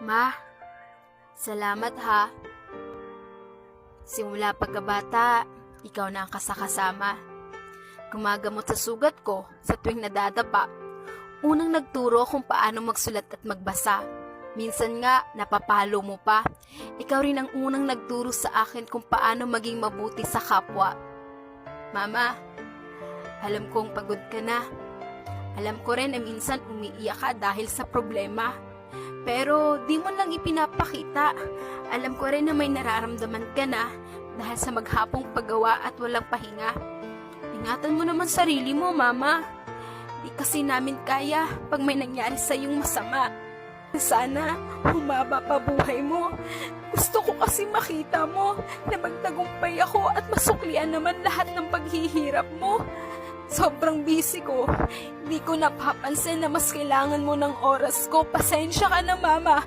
Ma, salamat ha. Simula pagkabata, ikaw na ang kasakasama. Gumagamot sa sugat ko sa tuwing nadadapa. Unang nagturo kung paano magsulat at magbasa. Minsan nga, napapalo mo pa. Ikaw rin ang unang nagturo sa akin kung paano maging mabuti sa kapwa. Mama, alam kong pagod ka na. Alam ko rin na minsan umiiyak ka dahil sa problema. Pero di mo lang ipinapakita. Alam ko rin na may nararamdaman ka na dahil sa maghapong paggawa at walang pahinga. Ingatan mo naman sarili mo, Mama. Di kasi namin kaya pag may nangyari sa iyong masama. Sana humaba pa buhay mo. Gusto ko kasi makita mo na magtagumpay ako at masuklian naman lahat ng paghihirap mo. Sobrang busy ko. Di ko napapansin na mas kailangan mo ng oras ko. Pasensya ka na, Mama.